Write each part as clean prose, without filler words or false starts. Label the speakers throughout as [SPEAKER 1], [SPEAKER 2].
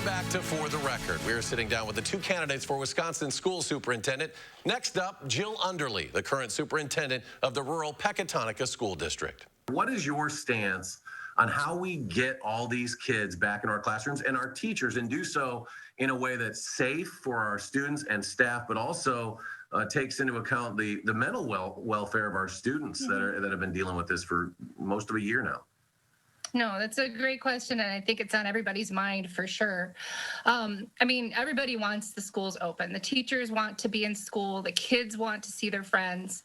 [SPEAKER 1] back to For the Record. We are sitting down with the two candidates for Wisconsin school superintendent. Next up, Jill Underly, the current superintendent of the rural Pecatonica School District. What is your stance on how we get all these kids back in our classrooms and our teachers, and do so in a way that's safe for our students and staff, but also takes into account the mental welfare of our students that have been dealing with this for most of a year now?
[SPEAKER 2] No, that's a great question, and I think it's on everybody's mind for sure. I mean, everybody wants the schools open. The teachers want to be in school. The kids want to see their friends.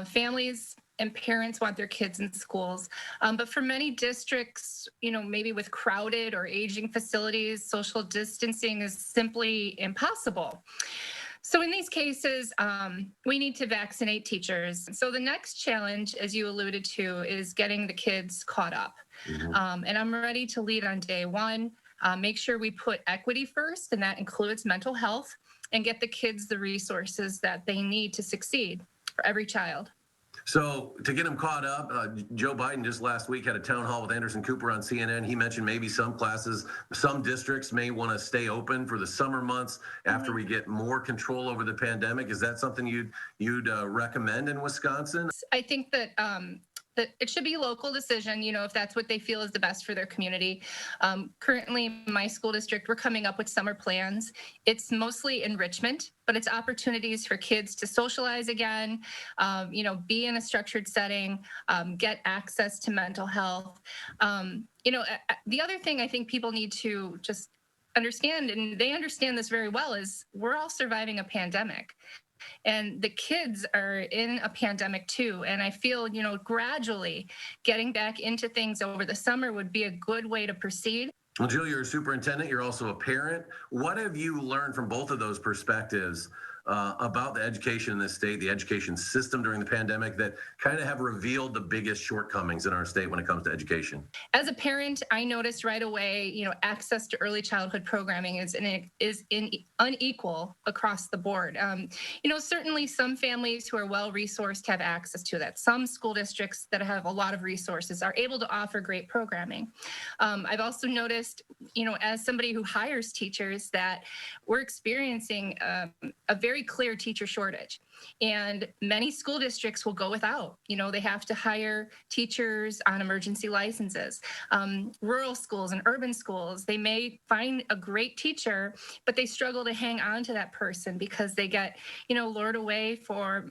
[SPEAKER 2] Families and parents want their kids in schools. But for many districts, maybe with crowded or aging facilities, social distancing is simply impossible. So in these cases, we need to vaccinate teachers. So the next challenge, as you alluded to, is getting the kids caught up. And I'm ready to lead on day one. Make sure we put equity first, and that includes mental health, and get the kids the resources that they need to succeed for every child.
[SPEAKER 1] So to get them caught up, Joe Biden just last week had a town hall with Anderson Cooper on CNN. He mentioned maybe some classes, some districts may want to stay open for the summer months after we get more control over the pandemic. Is that something you'd recommend in Wisconsin?
[SPEAKER 2] I think that that it should be a local decision, if that's what they feel is the best for their community. Currently, in my school district, we're coming up with summer plans. It's mostly enrichment, but it's opportunities for kids to socialize again, be in a structured setting, get access to mental health. The other thing I think people need to just understand, and they understand this very well, is we're all surviving a pandemic. And the kids are in a pandemic too. And I feel, gradually getting back into things over the summer would be a good way to proceed.
[SPEAKER 1] Well, Jill, you're a superintendent. You're also a parent. What have you learned from both of those perspectives about the education in this state, the education system during the pandemic, that kind of have revealed the biggest shortcomings in our state when it comes to education?
[SPEAKER 2] As a parent, I noticed right away, access to early childhood programming is unequal across the board. Certainly some families who are well-resourced have access to that. Some school districts that have a lot of resources are able to offer great programming. I've also noticed, as somebody who hires teachers, that we're experiencing a very clear teacher shortage. And many school districts will go without. They have to hire teachers on emergency licenses. Rural schools and urban schools, they may find a great teacher, but they struggle to hang on to that person because they get, lured away for,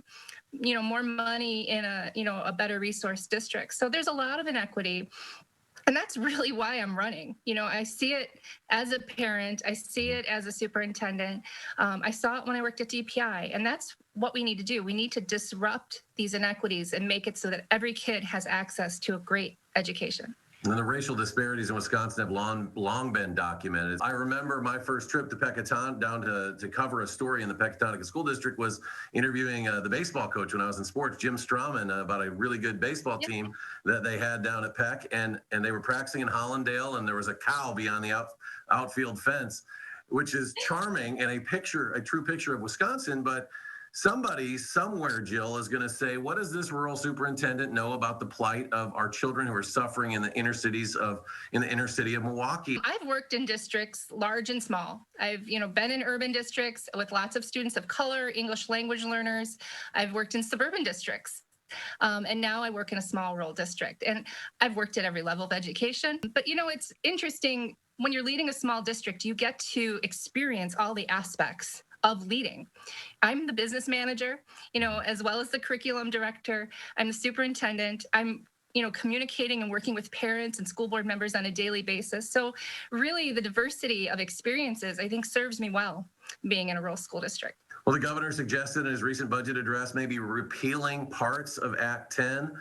[SPEAKER 2] more money in a better resource district. So there's a lot of inequity. And that's really why I'm running. I see it as a parent. I see it as a superintendent. I saw it when I worked at DPI, and that's what we need to do. We need to disrupt these inequities and make it so that every kid has access to a great education.
[SPEAKER 1] And the racial disparities in Wisconsin have long been documented. I remember my first trip to Pecatonica down to cover a story in the Pecatonica School District was interviewing the baseball coach when I was in sports, Jim Strawman, about a really good baseball team that they had down at Peck, and they were practicing in Hollandale, and there was a cow beyond the outfield fence, which is charming and a true picture of Wisconsin, but somebody somewhere, Jill, is going to say, what does this rural superintendent know about the plight of our children who are suffering in the inner city of Milwaukee?
[SPEAKER 2] I've worked in districts large and small. I've been in urban districts with lots of students of color, English language learners. I've worked in suburban districts. And now I work in a small rural district. And I've worked at every level of education. But it's interesting, when you're leading a small district, you get to experience all the aspects of leading. I'm the business manager, as well as the curriculum director. I'm the superintendent. I'm, communicating and working with parents and school board members on a daily basis. So really the diversity of experiences, I think, serves me well being in a rural school district.
[SPEAKER 1] Well, the governor suggested in his recent budget address maybe repealing parts of Act 10.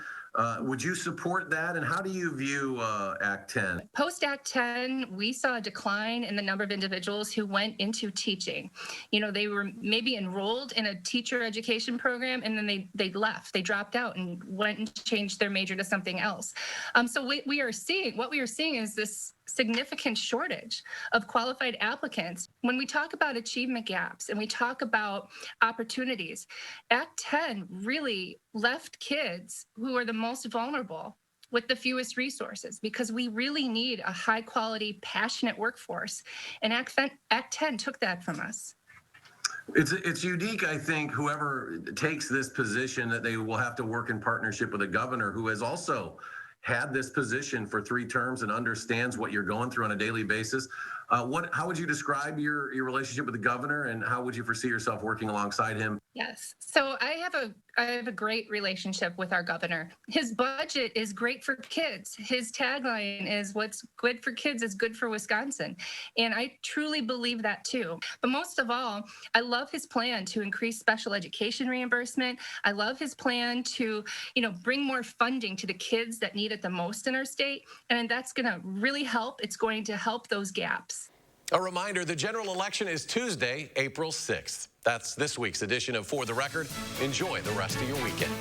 [SPEAKER 1] Would you support that? And how do you view Act 10?
[SPEAKER 2] Post Act 10, we saw a decline in the number of individuals who went into teaching. They were maybe enrolled in a teacher education program, and then they left. They dropped out and went and changed their major to something else. So what we are seeing is this significant shortage of qualified applicants. When we talk about achievement gaps and we talk about opportunities, Act 10 really left kids who are the most vulnerable with the fewest resources because we really need a high quality, passionate workforce. And Act 10 took that from us.
[SPEAKER 1] It's unique, I think, whoever takes this position, that they will have to work in partnership with a governor who has also had this position for 3 terms and understands what you're going through on a daily basis. How would you describe your relationship with the governor, and how would you foresee yourself working alongside him?
[SPEAKER 2] Yes. So I have a great relationship with our governor. His budget is great for kids. His tagline is what's good for kids is good for Wisconsin. And I truly believe that too. But most of all, I love his plan to increase special education reimbursement. I love his plan to, bring more funding to the kids that need it the most in our state. And that's going to really help. It's going to help those gaps.
[SPEAKER 3] A reminder, the general election is Tuesday, April 6th. That's this week's edition of For the Record. Enjoy the rest of your weekend.